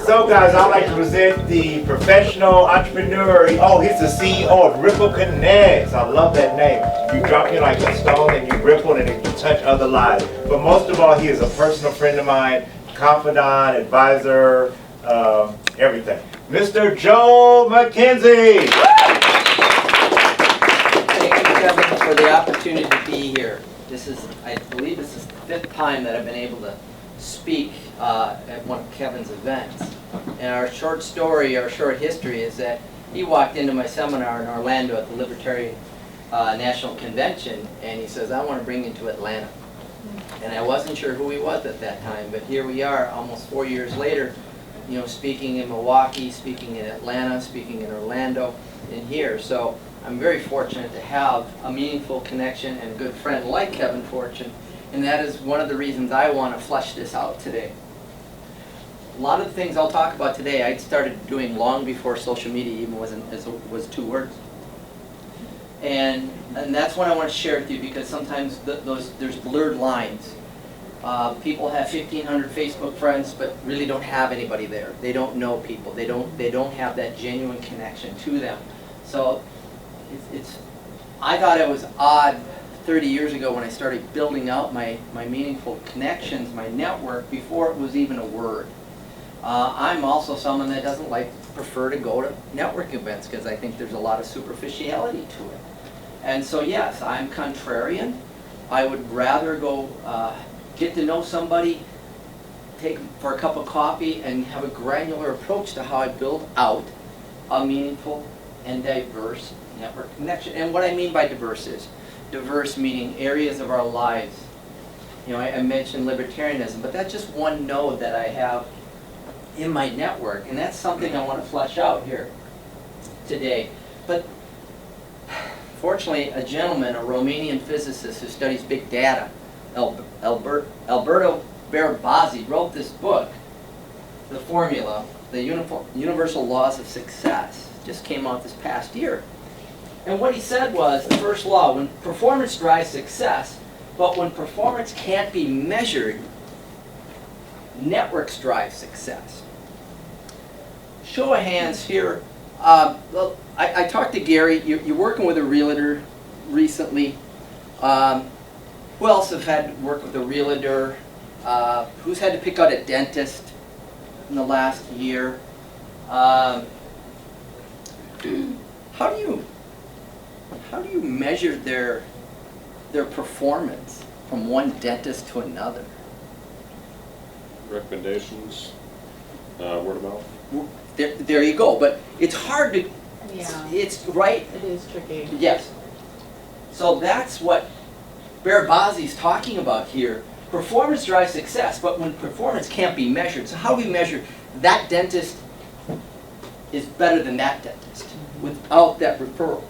So guys, I'd like to present the professional entrepreneur. Oh, he's the CEO of Ripple Connects. I love that name. You drop in like a stone and you ripple and you touch other lives. But most of all, he is a personal friend of mine, confidant, advisor, everything. Mr. Joe McKenzie. Thank you, Kevin, for the opportunity to be here. This is, I believe this is the 5th time that I've been able to speak at one of Kevin's events. And our short story, our short history is that he walked into my seminar in Orlando at the Libertarian National Convention, and he says, I want to bring you to Atlanta. And I wasn't sure who he was at that time, but here we are almost 4 years later, you know, speaking in Milwaukee, speaking in Atlanta, speaking in Orlando, and here. So I'm very fortunate to have a meaningful connection and a good friend like Kevin Fortune, and that is one of the reasons I want to flesh this out today. A lot of the things I'll talk about today I started doing long before social media even was 2 words. And that's what I want to share with you, because sometimes there's blurred lines. People have 1,500 Facebook friends, but really don't have anybody there. They don't know people. They don't have that genuine connection to them. So I thought it was odd 30 years ago when I started building out my meaningful connections, my network, before it was even a word. I'm also someone that doesn't prefer to go to networking events because I think there's a lot of superficiality to it. And so yes, I'm contrarian. I would rather go get to know somebody, take them for a cup of coffee, and have a granular approach to how I build out a meaningful and diverse network connection. And what I mean by diverse is, diverse meaning areas of our lives. You know, I mentioned libertarianism, but that's just one node that I have in my network, and that's something I want to flesh out here today. But fortunately, a gentleman, a Romanian physicist who studies big data, Alberto Barabasi, wrote this book, The Formula, The Universal Laws of Success. Just came out this past year. And what he said was, the first law, when performance drives success, but when performance can't be measured, networks drive success. Show of hands here. Well, I talked to Gary. You're working with a realtor recently. Who else have had to work with a realtor? Who's had to pick out a dentist in the last year? How do you measure their performance from one dentist to another? Recommendations, word of mouth. There you go. But it's hard to. Yeah. It's right. It is tricky. Yes. So that's what Barabasi's talking about here. Performance drives success, but when performance can't be measured, so how do we measure that dentist is better than that dentist without that referral?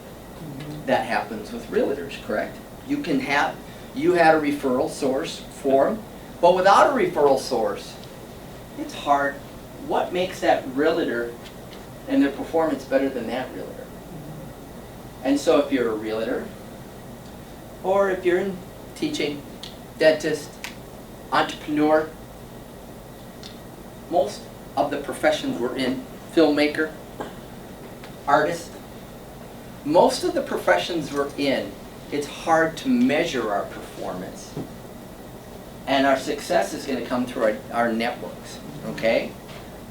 That happens with realtors, correct? You had a referral source for them, but without a referral source, it's hard. What makes that realtor and their performance better than that realtor? And so if you're a realtor, or if you're in teaching, dentist, entrepreneur, most of the professions we're in, filmmaker, artist, most of the professions we're in, it's hard to measure our performance. And our success is going to come through our networks, okay?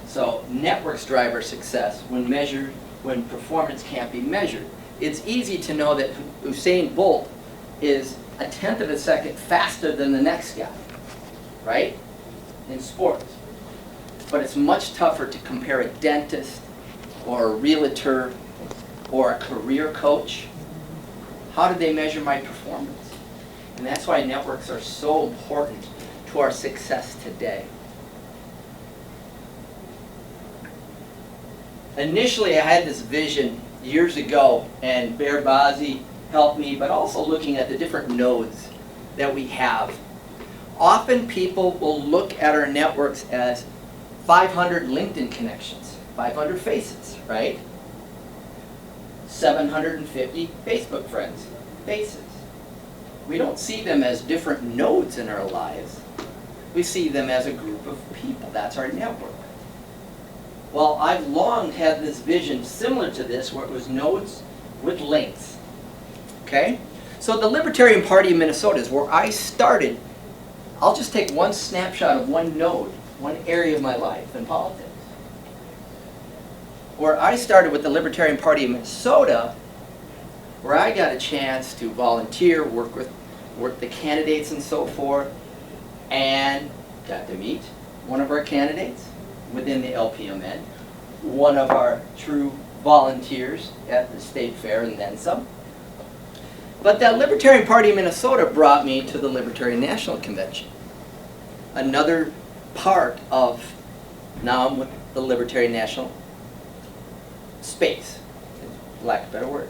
So networks drive our success when performance can't be measured. It's easy to know that Usain Bolt is 1/10 of a second faster than the next guy, right? In sports. But it's much tougher to compare a dentist or a realtor or a career coach. How do they measure my performance? And that's why networks are so important to our success today. Initially, I had this vision years ago, and Barabasi helped me, but also looking at the different nodes that we have. Often people will look at our networks as 500 LinkedIn connections, 500 faces, right? 750 Facebook friends, faces. We don't see them as different nodes in our lives. We see them as a group of people. That's our network. Well, I've long had this vision similar to this, where it was nodes with links. Okay? So the Libertarian Party of Minnesota is where I started. I'll just take one snapshot of one node, one area of my life in politics. Where I started with the Libertarian Party of Minnesota, where I got a chance to volunteer, work the candidates and so forth, and got to meet one of our candidates within the LPMN, one of our true volunteers at the state fair and then some. But that Libertarian Party of Minnesota brought me to the Libertarian National Convention. Another part of, now I'm with the Libertarian National space, for lack of a better word.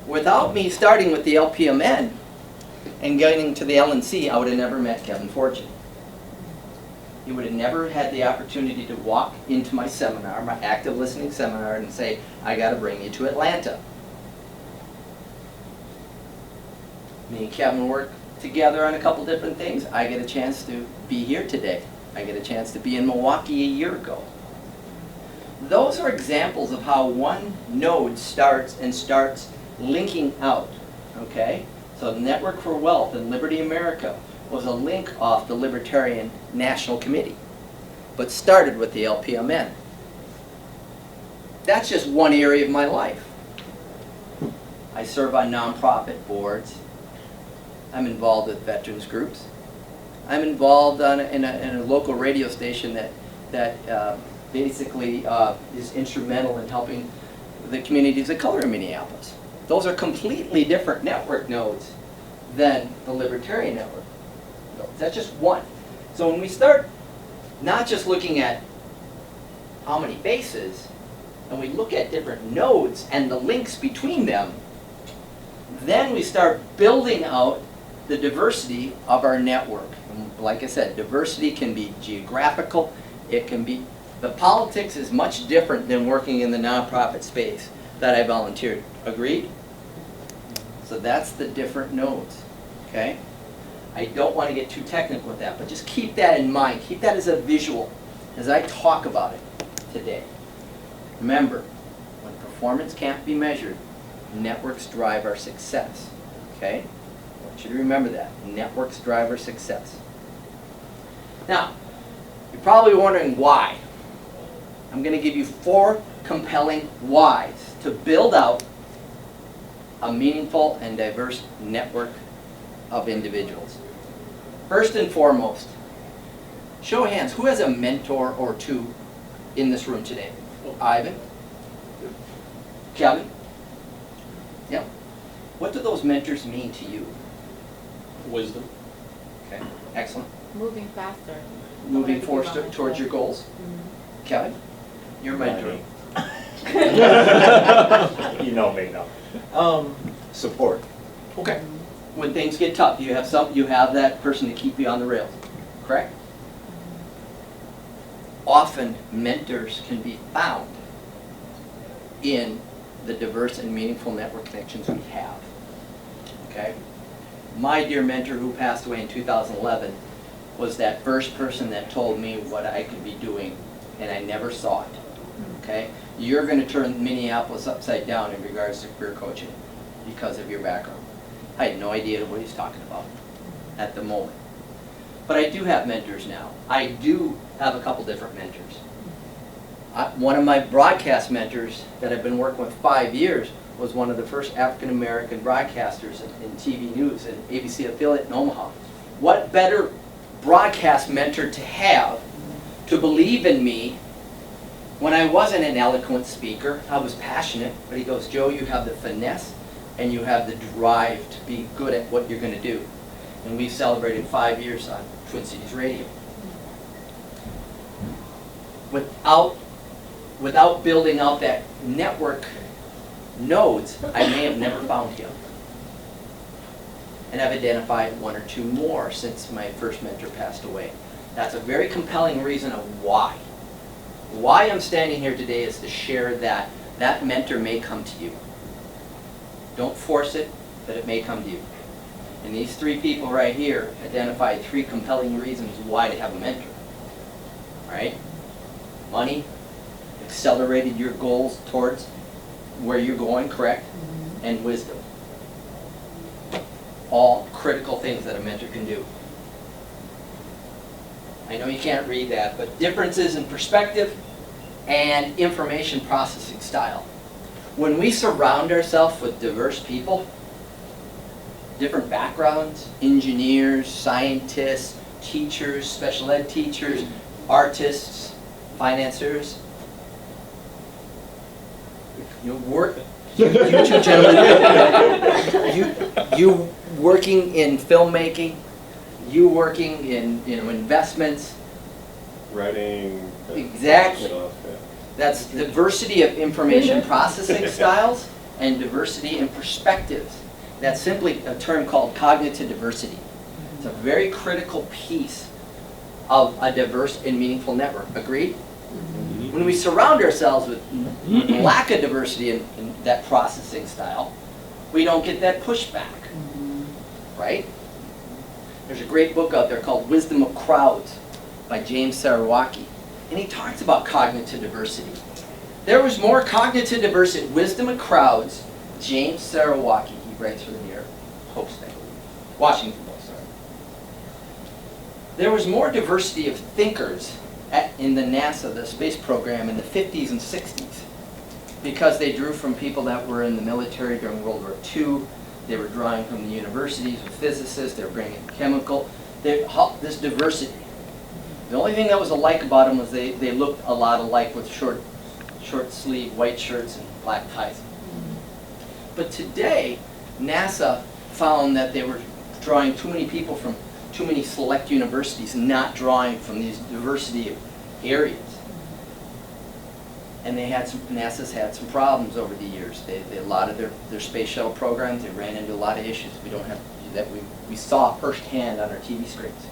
Without me starting with the LPMN and getting to the LNC, I would have never met Kevin Fortune. He would have never had the opportunity to walk into my seminar, my active listening seminar, and say, I got to bring you to Atlanta. Me and Kevin work together on a couple different things. I get a chance to be here today. I get a chance to be in Milwaukee a year ago. Those are examples of how one node starts linking out, okay? So Network for Wealth and Liberty America was a link off the Libertarian National Committee, but started with the LPMN. That's just one area of my life. I serve on nonprofit boards. I'm involved with veterans groups. I'm involved in a local radio station that basically is instrumental in helping the communities of color in Minneapolis. Those are completely different network nodes than the Libertarian network nodes. That's just one. So when we start not just looking at how many bases, and we look at different nodes and the links between them, then we start building out the diversity of our network. And like I said, diversity can be geographical, it can be, the politics is much different than working in the nonprofit space that I volunteered. Agreed? So that's the different nodes, okay? I don't want to get too technical with that, but just keep that in mind. Keep that as a visual as I talk about it today. Remember, when performance can't be measured, networks drive our success, okay? I want you to remember that. Networks drive our success. Now, you're probably wondering why. I'm going to give you 4 compelling whys to build out a meaningful and diverse network of individuals. First and foremost, show of hands, who has a mentor or two in this room today? Ivan? Kevin? Yep. What do those mentors mean to you? Wisdom. Okay, excellent. Moving faster. Moving forward towards your goals. Mm-hmm. Kevin? Your mentor. You know me, no. Support. Okay. When things get tough, you have that person to keep you on the rails, correct? Often mentors can be found in the diverse and meaningful network connections we have. Okay? My dear mentor who passed away in 2011 was that first person that told me what I could be doing, and I never saw it. Okay? You're going to turn Minneapolis upside down in regards to career coaching because of your background. I had no idea what he's talking about at the moment. But I do have mentors now. I do have a couple different mentors. One of my broadcast mentors that I've been working with 5 years was one of the first African-American broadcasters in TV News, an ABC affiliate in Omaha. What better broadcast mentor to have to believe in me when I wasn't an eloquent speaker? I was passionate, but he goes, Joe, you have the finesse and you have the drive to be good at what you're going to do. And we've celebrated 5 years on Twin Cities Radio. Without building out that network nodes, I may have never found him. And I've identified 1 or 2 more since my first mentor passed away. That's a very compelling reason of why. Why I'm standing here today is to share that that mentor may come to you. Don't force it, but it may come to you. And these 3 people right here identified 3 compelling reasons why to have a mentor. All right? money, accelerated your goals towards where you're going, correct? And wisdom. All critical things that a mentor can do. I know you can't read that, but differences in perspective and information processing style. When we surround ourselves with diverse people, different backgrounds, engineers, scientists, teachers, special ed teachers, artists, financiers, you two gentlemen, you working in filmmaking, you working in investments. Writing. Exactly. Stuff, yeah. That's diversity of information processing styles and diversity in perspectives. That's simply a term called cognitive diversity. It's a very critical piece of a diverse and meaningful network. Agreed? When we surround ourselves with lack of diversity in that processing style, we don't get that pushback, right? There's a great book out there called Wisdom of Crowds by James Sarawaki, and he talks about cognitive diversity. There was more cognitive diversity, Wisdom of Crowds, James Sarawaki, he writes for the New York Post, I believe. Washington Post, sorry. There was more diversity of thinkers in the NASA, the space program, in the 50s and 60s, because they drew from people that were in the military during World War II. They were drawing from the universities with physicists. They were bringing chemical. This diversity. The only thing that was alike about them was they looked a lot alike with short sleeve white shirts and black ties. But today, NASA found that they were drawing too many people from too many select universities, not drawing from these diversity of areas. And NASA's had some problems over the years. A lot of their space shuttle programs, they ran into a lot of issues we saw firsthand on our TV screens.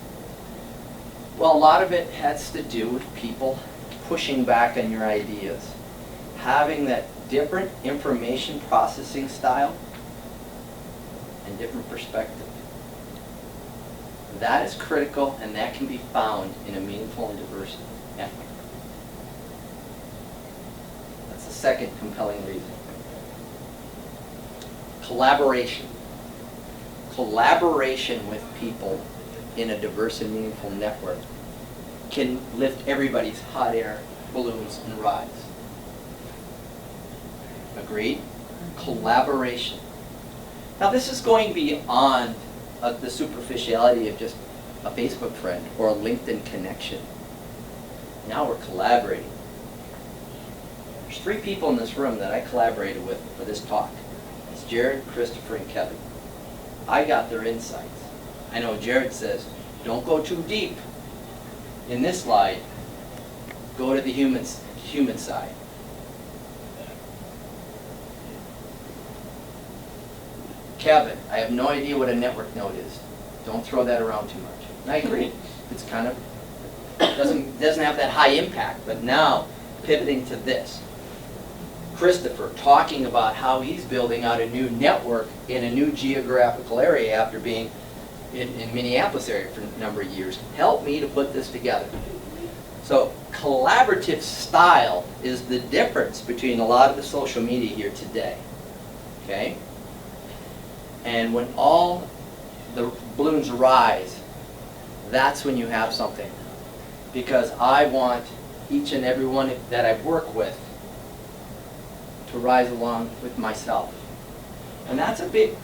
Well, a lot of it has to do with people pushing back on your ideas, having that different information processing style and different perspective. That is critical, and that can be found in a meaningful and diverse network. That's the second compelling reason. Collaboration. Collaboration with people in a diverse and meaningful network can lift everybody's hot air balloons and rides. Agreed? Collaboration. Now this is going beyond the superficiality of just a Facebook friend or a LinkedIn connection. Now we're collaborating. There's 3 people in this room that I collaborated with for this talk. It's Jared, Christopher, and Kevin. I got their insights. I know Jared says, don't go too deep in this slide. Go to the human side. Kevin, I have no idea what a network node is. Don't throw that around too much. And I agree. It's kind of doesn't have that high impact, but now pivoting to this. Christopher talking about how he's building out a new network in a new geographical area after being in Minneapolis area for a number of years. Helped me to put this together. So collaborative style is the difference between a lot of the social media here today. Okay? And when all the balloons rise, that's when you have something. Because I want each and every one that I work with to rise along with myself. And that's a big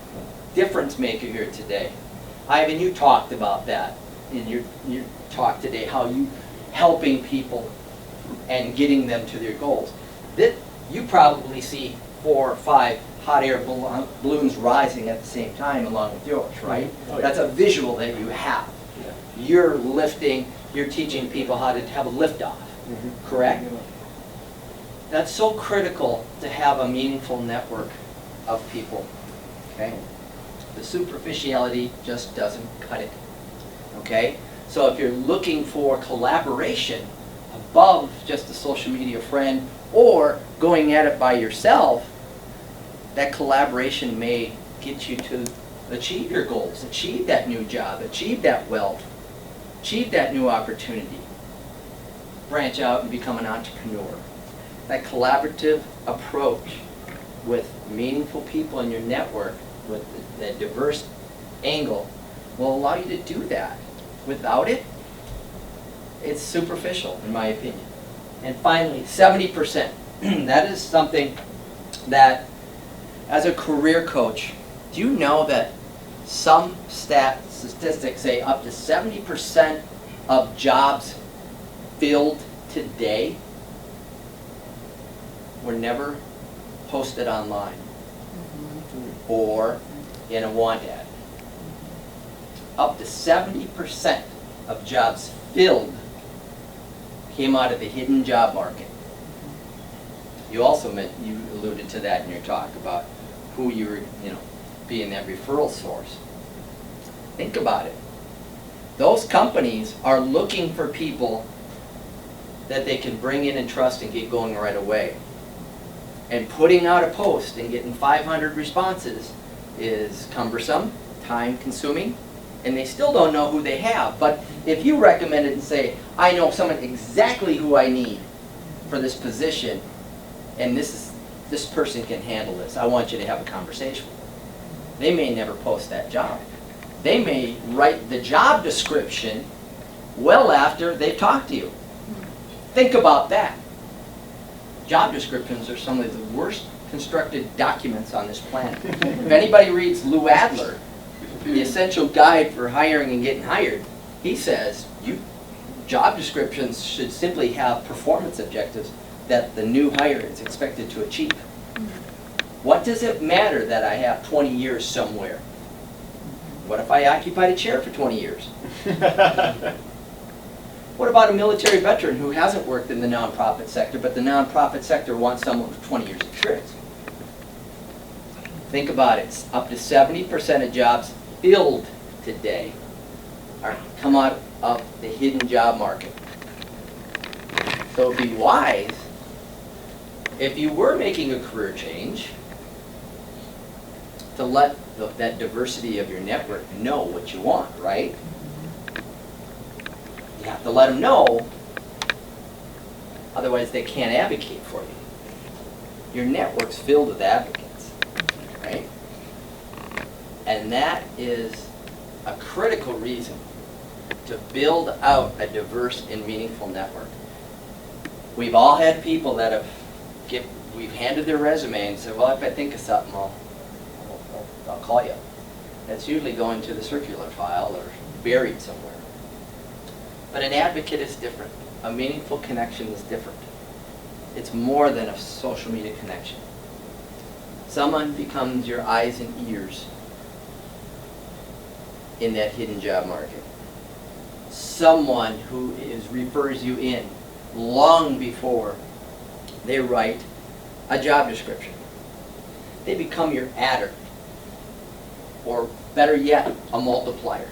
difference maker here today. Ivan, you talked about that in your talk today, how you helping people and getting them to their goals. You probably see 4 or 5 hot air balloons rising at the same time along with yours, right? Oh, yeah. That's a visual that you have. Yeah. You're lifting, you're teaching people how to have a liftoff, correct? Yeah. That's so critical to have a meaningful network of people, okay? The superficiality just doesn't cut it, okay? So if you're looking for collaboration above just a social media friend or going at it by yourself, that collaboration may get you to achieve your goals, achieve that new job, achieve that wealth, achieve that new opportunity. branch out and become an entrepreneur. That collaborative approach with meaningful people in your network, with that diverse angle, will allow you to do that. Without it, it's superficial, in my opinion. And finally, 70%. That is something that, as a career coach, do you know that some statistics say up to 70% of jobs filled today were never posted online or in a want ad? Up to 70% of jobs filled came out of the hidden job market. You also you alluded to that in your talk about who you were, being that referral source. Think about it. Those companies are looking for people that they can bring in and trust and get going right away. And putting out a post and getting 500 responses is cumbersome, time consuming, and they still don't know who they have. But if you recommend it and say, I know someone exactly who I need for this position, and this person can handle this, I want you to have a conversation with them. They may never post that job. They may write the job description well after they've talked to you. Think about that. Job descriptions are some of the worst constructed documents on this planet. If anybody reads Lou Adler, The Essential Guide for Hiring and Getting Hired, he says job descriptions should simply have performance objectives that the new hire is expected to achieve. What does it matter that I have 20 years somewhere? What if I occupied a chair for 20 years? What about a military veteran who hasn't worked in the nonprofit sector, but the nonprofit sector wants someone with 20 years experience? Think about it. Up to 70% of jobs filled today come out of the hidden job market. So it'd be wise, if you were making a career change, to let that diversity of your network know what you want, right? You have to let them know, otherwise they can't advocate for you. Your network's filled with advocates, right? And that is a critical reason to build out a diverse and meaningful network. We've all had people that we've handed their resume and said, well, if I think of something, I'll call you. That's usually going to the circular file or buried somewhere. But an advocate is different. A meaningful connection is different. It's more than a social media connection. Someone becomes your eyes and ears in that hidden job market. Someone who refers you in long before they write a job description. They become your adder, or better yet, a multiplier.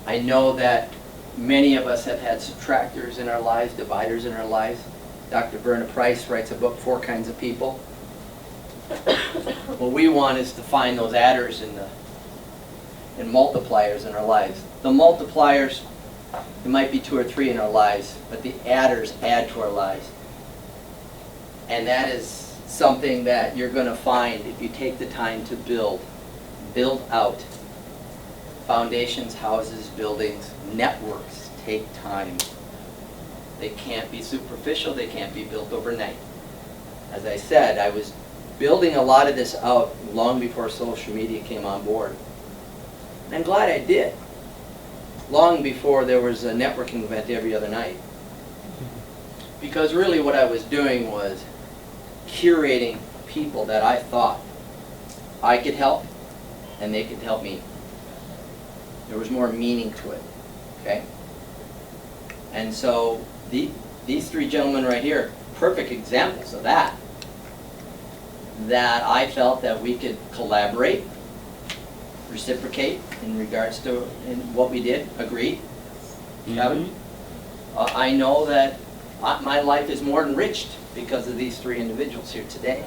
I know that many of us have had subtractors in our lives, dividers in our lives. Dr. Verna Price writes a book, 4 Kinds of People. What we want is to find those adders and multipliers in our lives. The multipliers, there might be 2 or 3 in our lives, but the adders add to our lives. And that is something that you're going to find if you take the time to build out. Foundations, houses, buildings, networks take time. They can't be superficial, they can't be built overnight. As I said, I was building a lot of this out long before social media came on board. And I'm glad I did. Long before there was a networking event every other night. Because really what I was doing was curating people that I thought I could help and they could help me. There was more meaning to it, okay? And so these 3 gentlemen right here, perfect examples of that. That I felt that we could collaborate, reciprocate in regards to what we did, agree. Kevin? I know that my life is more enriched because of these 3 individuals here today.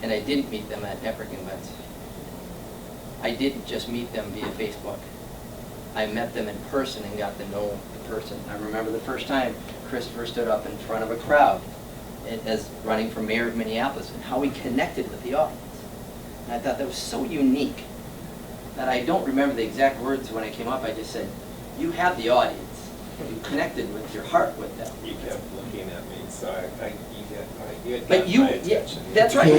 And I didn't meet them at networking events. I didn't just meet them via Facebook. I met them in person and got to know the person. I remember the first time Christopher stood up in front of a crowd as running for mayor of Minneapolis, and how he connected with the audience. And I thought that was so unique that I don't remember the exact words when I came up. I just said, you have the audience. You connected with your heart with them. You kept looking at me, so you But got you, my yeah, attention. that's right.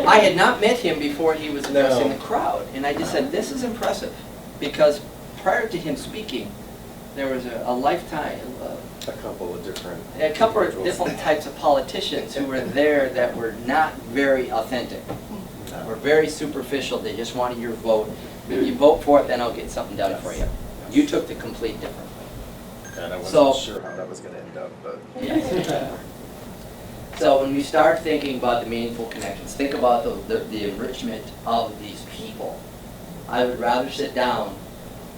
I had not met him before he was addressing the crowd, and I just said, this is impressive, because prior to him speaking, there was a lifetime, A couple of different different types of politicians who were there that were not very authentic, were very superficial. They just wanted your vote. If you vote for it, then I'll get something done for you. You took the complete different way. And I wasn't So- sure how that was going to end up, but Yes. So when we start thinking about the meaningful connections, think about the enrichment of these people. I would rather sit down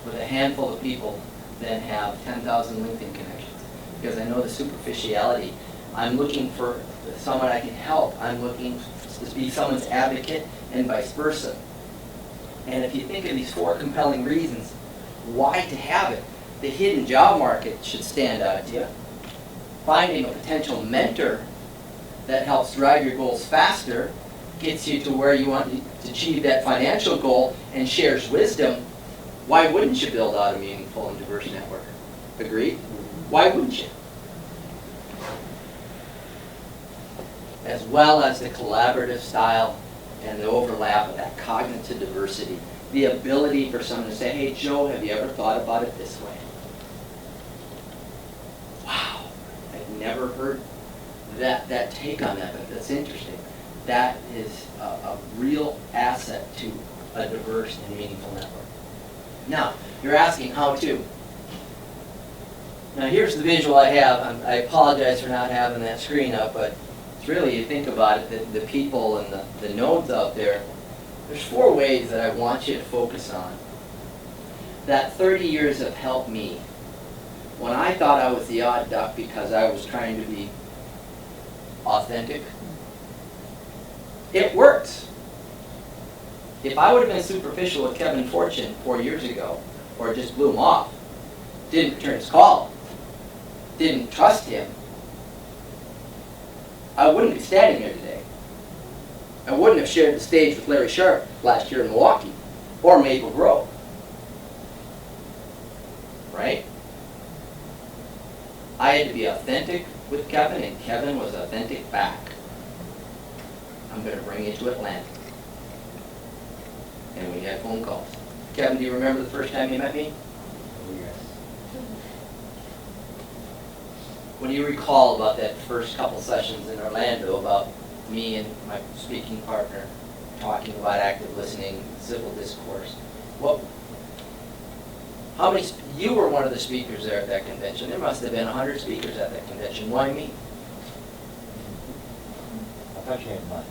with a handful of people than have 10,000 LinkedIn connections, because I know the superficiality. I'm looking for someone I can help. I'm looking to be someone's advocate, and vice versa. And if you think of these 4 compelling reasons why to have it, the hidden job market should stand out to you. Finding a potential mentor that helps drive your goals faster, gets you to where you want to achieve that financial goal, and shares wisdom. Why wouldn't you build out a meaningful and diverse network? Agreed? Why wouldn't you? As well as the collaborative style and the overlap of that cognitive diversity. The ability for someone to say, hey, Joe, have you ever thought about it this way? Wow, I've never heard that take on that, but that's interesting. That is a real asset to a diverse and meaningful network. Now, you're asking how to. Now, here's the visual I have. I apologize for not having that screen up, but it's really, you think about it, the people and the nodes out there. There's 4 ways that I want you to focus on. That 30 years have helped me. When I thought I was the odd duck because I was trying to be authentic, it works. If I would have been superficial with Kevin Fortune 4 years ago, or just blew him off, didn't return his call, didn't trust him, I wouldn't be standing here today. I wouldn't have shared the stage with Larry Sharp last year in Milwaukee, or Maple Grove. Right? I had to be authentic with Kevin, and Kevin was authentic back. I'm going to bring you to Atlanta. And we had phone calls. Kevin, do you remember the first time you met me? Yes. What do you recall about that first couple sessions in Orlando about me and my speaking partner talking about active listening, civil discourse? How many? You were one of the speakers there at that convention. There must have been 100 speakers at that convention. Why me? I thought you had money.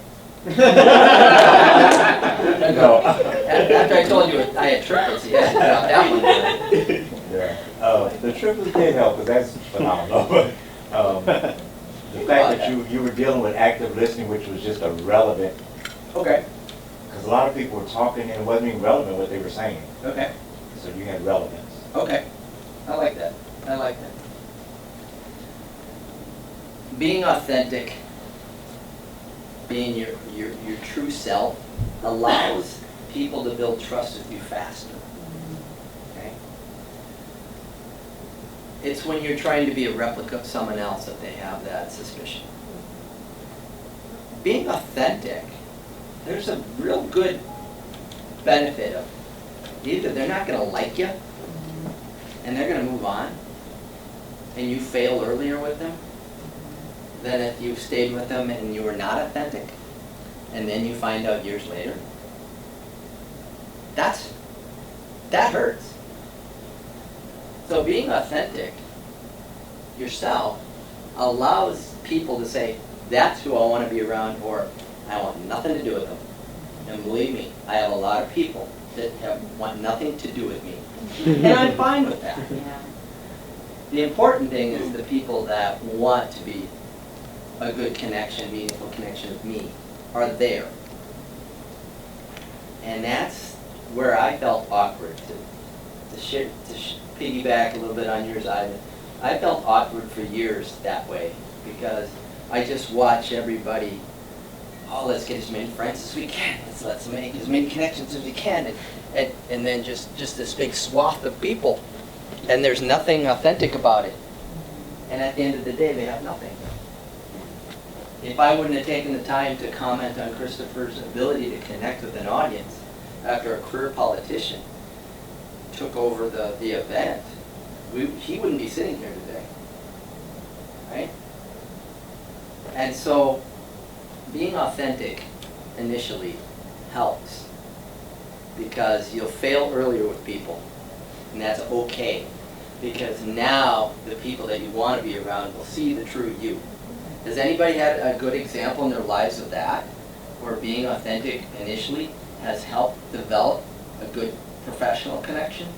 No. After I told you I had triplets, you had to drop that one. Yeah. The triplets did help, because that's phenomenal. The fact that you were dealing with active listening, which was just irrelevant, Okay. because a lot of people were talking and it wasn't even relevant what they were saying. Okay. So you had relevance. Okay. I like that. I like that. Being authentic, being your true self, allows people to build trust with you faster. Okay? It's when you're trying to be a replica of someone else that they have that suspicion. Being authentic, there's a real good benefit of either they're not going to like you and they're going to move on and you fail earlier with them than if you stayed with them and you were not authentic and then you find out years later. That hurts. So being authentic yourself allows people to say, that's who I want to be around, or I want nothing to do with them. And believe me, I have a lot of people that want nothing to do with me. And I'm fine with that. Yeah. The important thing is the people that want to be a good connection, meaningful connection with me, are there. And that's where I felt awkward too. piggyback a little bit on yours, Ivan, I felt awkward for years that way because I just watch everybody, oh, let's get as many friends as we can, let's make as many connections as we can, and then just this big swath of people, and there's nothing authentic about it. And at the end of the day, they have nothing. If I wouldn't have taken the time to comment on Christopher's ability to connect with an audience after a career politician took over the event, he wouldn't be sitting here today, right? And so being authentic initially helps because you'll fail earlier with people, and that's okay, because now the people that you want to be around will see the true you. Has anybody had a good example in their lives of that, where being authentic initially has helped develop a good professional connection?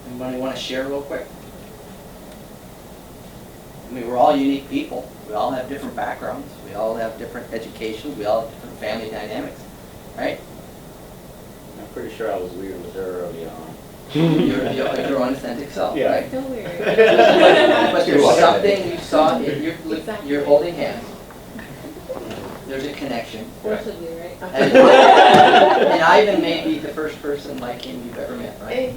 Anybody want to share real quick? I mean, we're all unique people. We all have different backgrounds. We all have different educations. We all have different family dynamics, right? I'm pretty sure I was weird with her early on. Your authentic self, Yeah. right? Still weird. But there's something you saw, you're holding hands. There's a connection. Forcibly, right? And Ivan may be the first person like him you've ever met, right?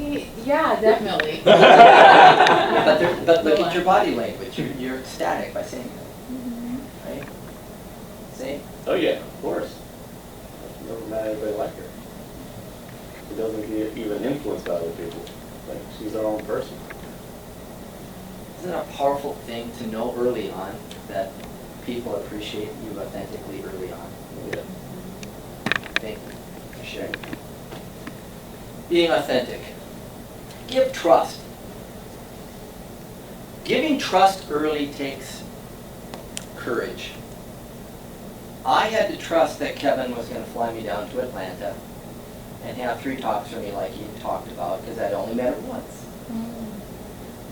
Yeah, definitely. But look at your body language. You're ecstatic by saying that, right? See? Oh yeah, of course. I've never met anybody like her. She doesn't get even influenced by other people. Like, she's her own person. Isn't it a powerful thing to know early on that people appreciate you authentically early on? Yeah. Thank you for sharing. Being authentic. Give trust. Giving trust early takes courage. I had to trust that Kevin was going to fly me down to Atlanta and have 3 talks for me like he talked about, because I'd only met him once.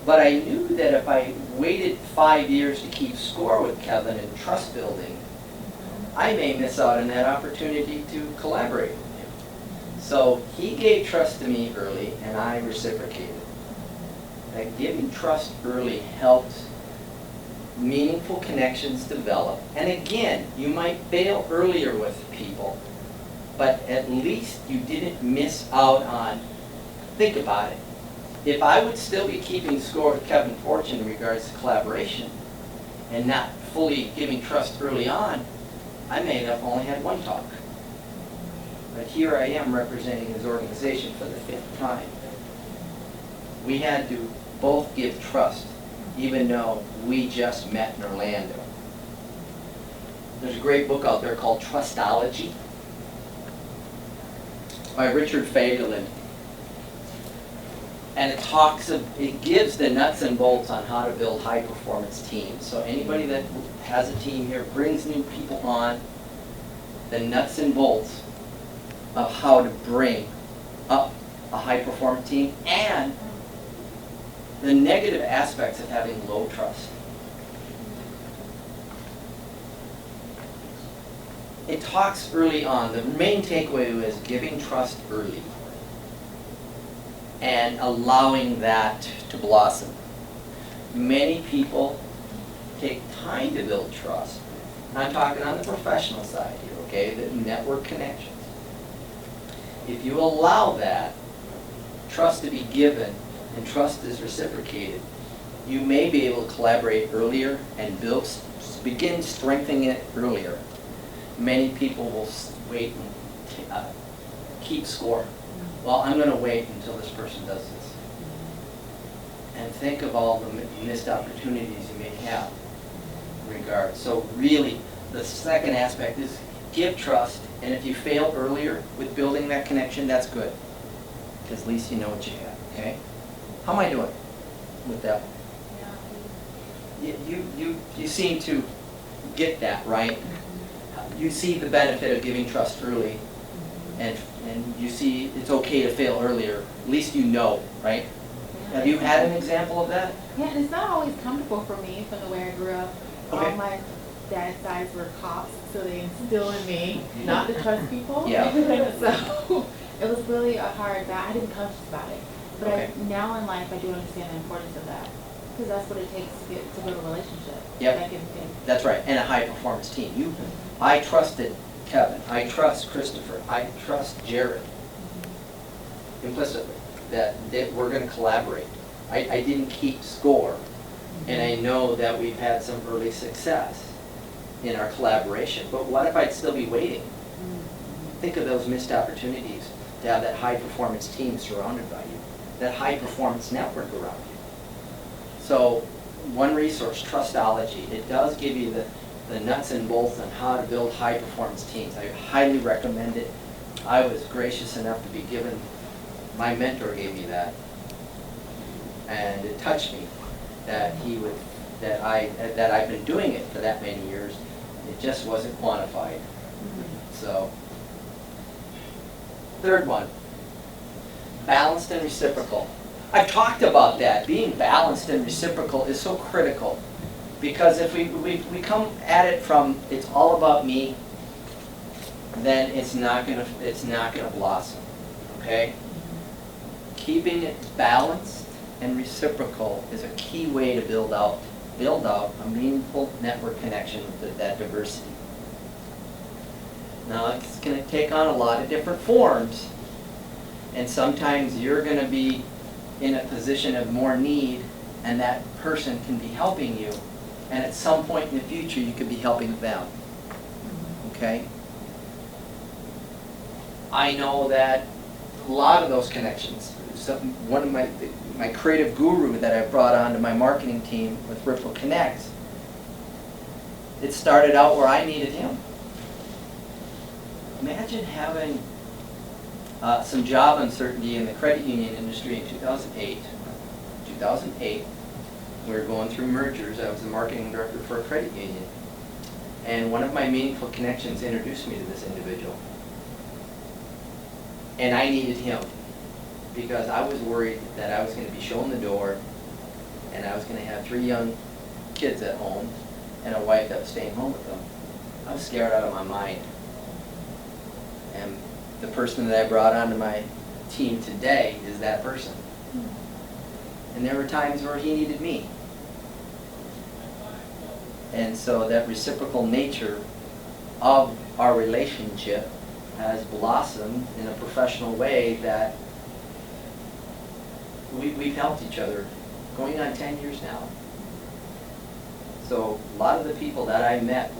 But I knew that if I waited 5 years to keep score with Kevin in trust building, I may miss out on that opportunity to collaborate with him. So he gave trust to me early, and I reciprocated. That giving trust early helps meaningful connections develop. And again, you might fail earlier with people, but at least you didn't miss out on, think about it. If I would still be keeping score with Kevin Fortune in regards to collaboration and not fully giving trust early on, I may have only had 1 talk. But here I am representing his organization for the 5th time. We had to both give trust, even though we just met in Orlando. There's a great book out there called Trustology by Richard Fagerlund. And it gives the nuts and bolts on how to build high performance teams. So anybody that has a team here brings new people on, the nuts and bolts of how to bring up a high performance team and the negative aspects of having low trust. It talks early on. The main takeaway was giving trust early and allowing that to blossom. Many people take time to build trust. I'm talking on the professional side here, okay? The network connections. If you allow that trust to be given and trust is reciprocated, you may be able to collaborate earlier and begin strengthening it earlier. Many people will wait and keep score. Well, I'm going to wait until this person does this. And think of all the missed opportunities you may have in regard. So really, the second aspect is give trust, and if you fail earlier with building that connection, that's good. Because at least you know what you have, okay? How am I doing with that? You seem to get that, right? You see the benefit of giving trust early, and you see it's okay to fail earlier. At least you know, right? Have you had an example of that? Yeah, and it's not always comfortable for me from the way I grew up. Okay. All my dad's sides were cops, so they instill in me not to trust people. Yeah. So It was really a hard battle. I didn't be conscious about it. But Okay. now in life, I do understand the importance of that. Because that's what it takes to build a relationship. Yep. That give and take. That's right, and a high-performance team. I trusted Kevin, I trust Christopher, I trust Jared implicitly, that we're gonna collaborate. I didn't keep score, and I know that we've had some early success in our collaboration, but what if I'd still be waiting? Think of those missed opportunities to have that high-performance team surrounded by you, that high-performance network around you. So, one resource, Trustology, it does give you the nuts and bolts on how to build high-performance teams. I highly recommend it. I was gracious enough to be given, my mentor gave me that. And it touched me that I've been doing it for that many years. It just wasn't quantified. So, third one, balanced and reciprocal. I've talked about that. Being balanced and reciprocal is so critical, because if we come at it from it's all about me, then it's not gonna blossom. Okay? Keeping it balanced and reciprocal is a key way to build out a meaningful network connection with that diversity. Now it's going to take on a lot of different forms, and sometimes you're going to be in a position of more need, and that person can be helping you, and at some point in the future you could be helping them. Okay? I know that a lot of those connections, one of my creative guru that I brought onto my marketing team with Ripple Connects, it started out where I needed him. Imagine having some job uncertainty in the credit union industry in 2008. 2008, we were going through mergers. I was the marketing director for a credit union. And one of my meaningful connections introduced me to this individual. And I needed him because I was worried that I was going to be shown the door, and I was going to have 3 young kids at home and a wife that was staying home with them. I was scared out of my mind. And the person that I brought onto my team today is that person. And there were times where he needed me. And so that reciprocal nature of our relationship has blossomed in a professional way that we've helped each other going on 10 years now. So a lot of the people that I met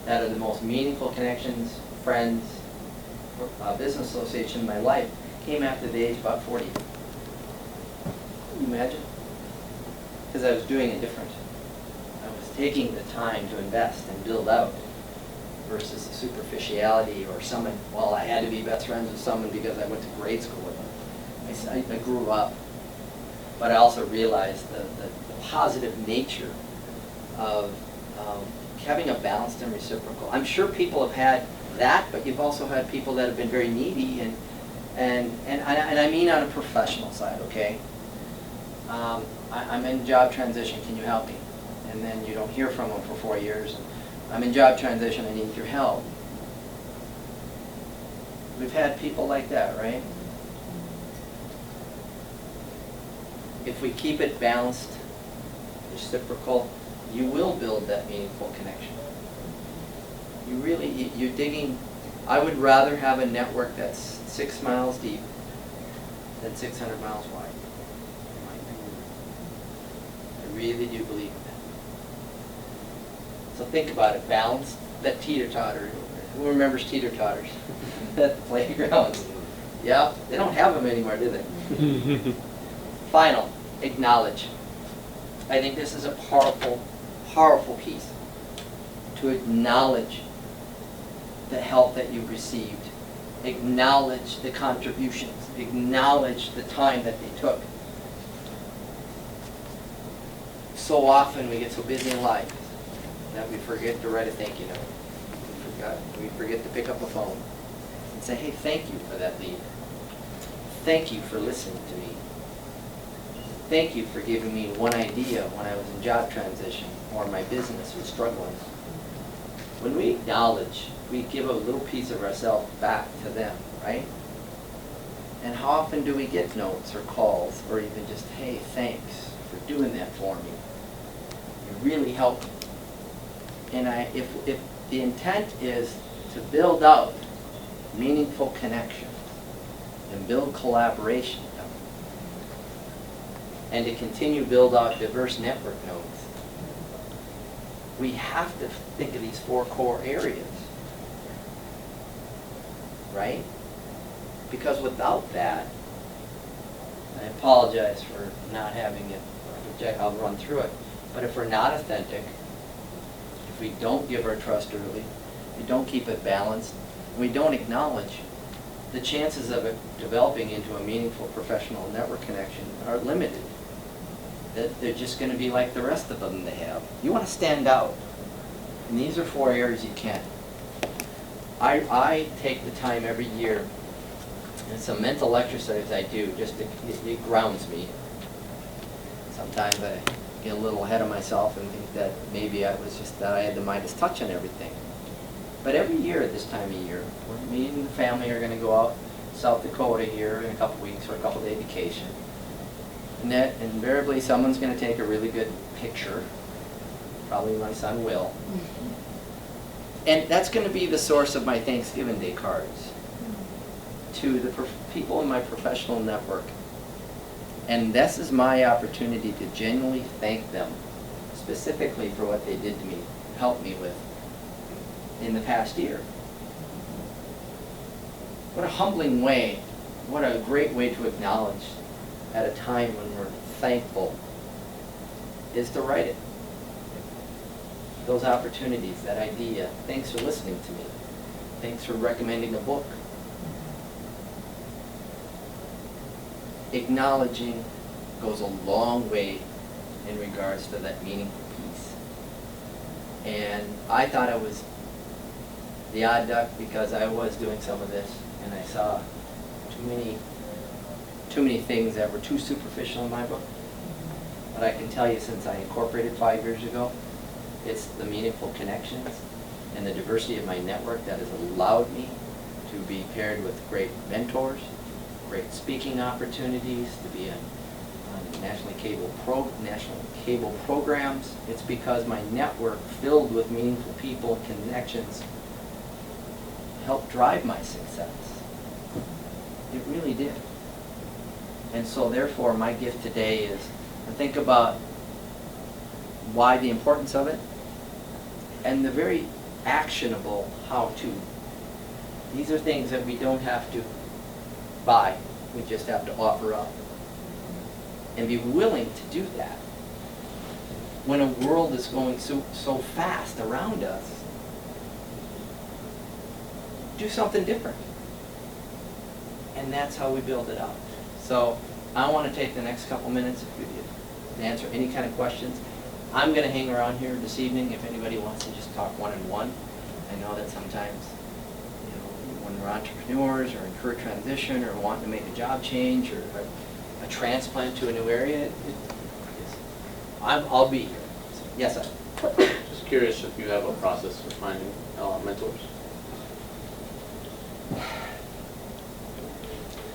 that are the most meaningful connections, friends, business association in my life came after the age of about 40. Can you imagine? Because I was doing it different. I was taking the time to invest and build out versus the superficiality or someone, well, I had to be best friends with someone because I went to grade school with them. I grew up. But I also realized the positive nature of having a balanced and reciprocal. I'm sure people have had that, but you've also had people that have been very needy, and I mean on a professional side, okay? I'm in job transition, can you help me? And then you don't hear from them for 4 years. I'm in job transition, I need your help. We've had people like that, right? If we keep it balanced, reciprocal, you will build that meaningful connection. You're digging. I would rather have a network that's 6 miles deep than 600 miles wide. I really do believe in that. So think about it, balanced, that teeter-totter. Who remembers teeter-totters at the playgrounds? Yeah, they don't have them anymore, do they? Final, acknowledge. I think this is a powerful, powerful piece. To acknowledge the help that you've received. Acknowledge the contributions. Acknowledge the time that they took. So often we get so busy in life that we forget to write a thank you note. We forget to pick up a phone and say, hey, thank you for that lead. Thank you for listening to me. Thank you for giving me one idea when I was in job transition or my business was struggling. When we acknowledge, we give a little piece of ourselves back to them, right? And how often do we get notes or calls or even just, hey, thanks for doing that for me. You really helped me. And if the intent is to build out meaningful connections and build collaboration and to continue build out diverse network nodes, we have to think of these 4 core areas, right? Because without that, I apologize for not having it project, I'll run through it, but if we're not authentic, if we don't give our trust early, we don't keep it balanced, and we don't acknowledge, the chances of it developing into a meaningful professional network connection are limited. That they're just going to be like the rest of them they have. You want to stand out. And these are 4 areas you can. I take the time every year, and it's a mental exercise I do, just to, it grounds me. Sometimes I get a little ahead of myself and think that maybe I was just, that I had the Midas touch on everything. But every year at this time of year, me and the family are going to go out South Dakota here in a couple weeks for a couple-day vacation. And that invariably someone's going to take a really good picture. Probably my son will. And that's going to be the source of my Thanksgiving Day cards to the people in my professional network. And this is my opportunity to genuinely thank them specifically for what they did to me, helped me with in the past year. What a humbling way, what a great way to acknowledge at a time when we're thankful is to write it. Those opportunities, that idea. Thanks for listening to me. Thanks for recommending a book. Acknowledging goes a long way in regards to that meaningful piece. And I thought I was the odd duck because I was doing some of this and I saw too many things that were too superficial in my book. But I can tell you, since I incorporated 5 years ago, it's the meaningful connections and the diversity of my network that has allowed me to be paired with great mentors, great speaking opportunities, to be on national cable programs. It's because my network filled with meaningful people and connections helped drive my success. It really did. And so therefore my gift today is to think about why the importance of it and the very actionable how-to. These are things that we don't have to buy, we just have to offer up. And be willing to do that. When a world is going so fast around us, do something different. And that's how we build it up. So I want to take the next couple minutes to answer any kind of questions. I'm going to hang around here this evening if anybody wants to just talk one-on-one. I know that sometimes, you know, when we're entrepreneurs or in career transition or wanting to make a job change or a transplant to a new area, I'll be here. So, yes, sir. Just curious if you have a process for finding mentors.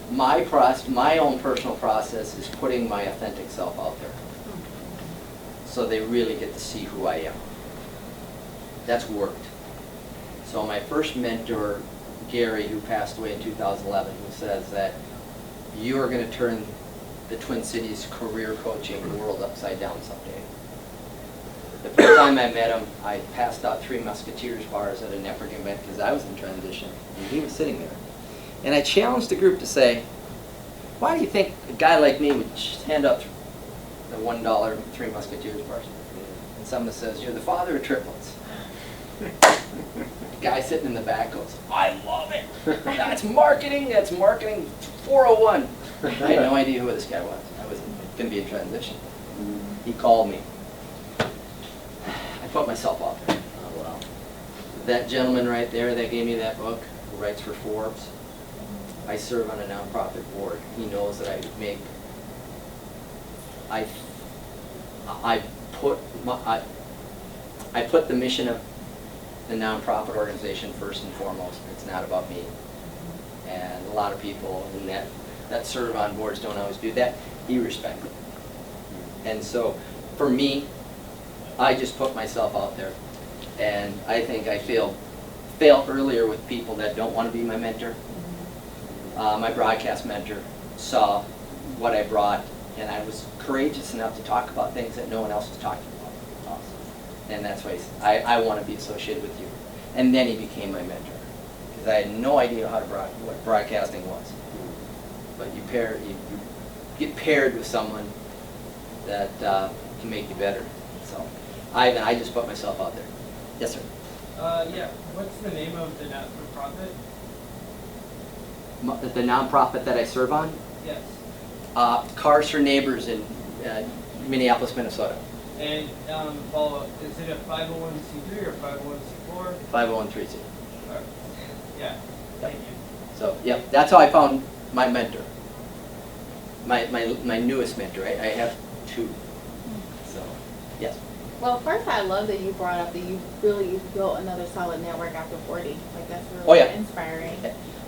My own personal process is putting my authentic self out there, so they really get to see who I am. That's worked. So my first mentor, Gary, who passed away in 2011, who says that you are going to turn the Twin Cities career coaching world upside down someday. The first time I met him, I passed out 3 Musketeers bars at a networking event because I was in transition, and he was sitting there. And I challenged the group to say, why do you think a guy like me would hand up the $1 3 Musketeers bars? And someone says, you're the father of triplets. The guy sitting in the back goes, I love it. That's marketing 401. I had no idea who this guy was. I was going to be in transition. He called me. I put myself out there. Oh, wow. That gentleman right there that gave me that book, who writes for Forbes, I serve on a nonprofit board. He knows that I put the mission of the nonprofit organization first and foremost. It's not about me. And a lot of people in that that serve on boards don't always do that. He respected. And so, for me, I just put myself out there. And I think I fail earlier with people that don't want to be my mentor. My broadcast mentor saw what I brought, and I was courageous enough to talk about things that no one else was talking about. And that's why I want to be associated with you. And then he became my mentor, because I had no idea how to what broadcasting was. But you get paired with someone that can make you better. So I just put myself out there. Yes, sir. Yeah. What's the name of the not-for-profit? The nonprofit that I serve on? Yes. Cars for Neighbors in Minneapolis, Minnesota. And follow-up, is it a 501c3 or 501c4? 501(c)(3). Yeah. Thank you. So, yeah, that's how I found my mentor. My newest mentor. I have two. So, yes. Well, first, I love that you brought up that you really built another solid network after 40. Like, that's really Oh, yeah. inspiring.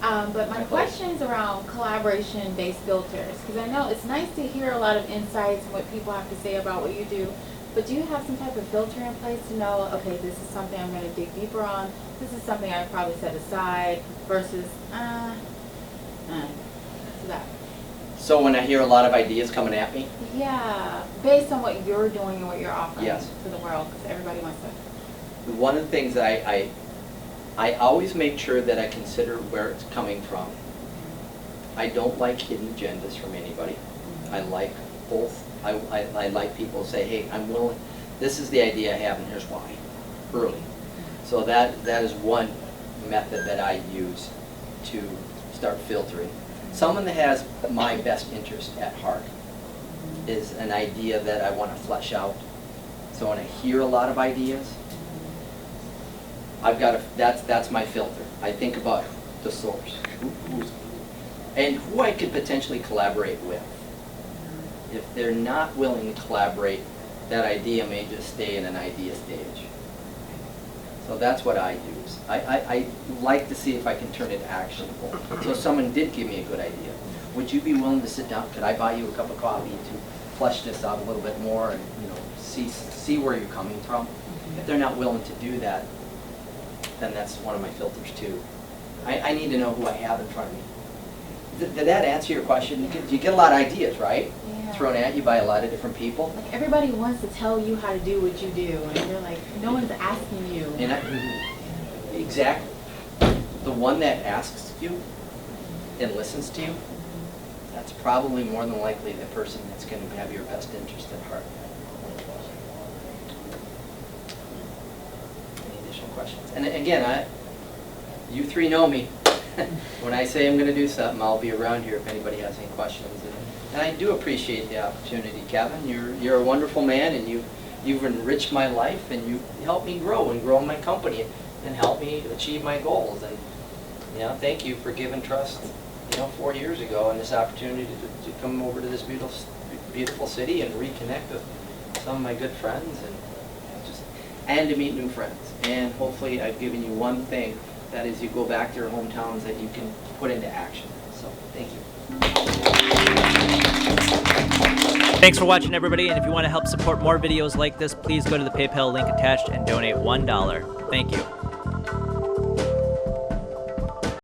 But my question is around collaboration-based filters, because I know it's nice to hear a lot of insights and what people have to say about what you do, but do you have some type of filter in place to know, okay, this is something I'm going to dig deeper on, this is something I probably set aside, versus, that. So when I hear a lot of ideas coming at me, Yeah, based on what you're doing and what you're offering Yes. to the world, because everybody wants to. one of the things that I always make sure that I consider where it's coming from. I don't like hidden agendas from anybody. I like both. I like people to say, hey, I'm willing, this is the idea I have and here's why, early. So that is one method that I use to start filtering. Someone that has my best interest at heart is an idea that I want to flesh out. So when I hear a lot of ideas, that's my filter. I think about the source, and who I could potentially collaborate with. If they're not willing to collaborate, that idea may just stay in an idea stage. So that's what I use. I like to see if I can turn it actionable. So if someone did give me a good idea, would you be willing to sit down? Could I buy you a cup of coffee to flesh this out a little bit more and see where you're coming from? If they're not willing to do that, then that's one of my filters too. I need to know who I have in front of me. Did that answer your question? You get a lot of ideas, right? Yeah. Thrown at you by a lot of different people. Like, everybody wants to tell you how to do what you do, and you're like, no one's asking you. And exactly. The one that asks you and listens to you, that's probably more than likely the person that's going to have your best interest at heart. Any additional questions? And again, you three know me. When I say I'm going to do something, I'll be around here if anybody has any questions. And I do appreciate the opportunity, Kevin. You're a wonderful man, and you've enriched my life, and you helped me grow my company and help me achieve my goals. And thank you for giving trust 4 years ago, and this opportunity to come over to this beautiful city and reconnect with some of my good friends, and to meet new friends. And hopefully I've given you one thing, that is you go back to your hometowns that you can put into action. So thank you. Thanks for watching, everybody, and if you want to help support more videos like this, please go to the PayPal link attached and donate $1. Thank you.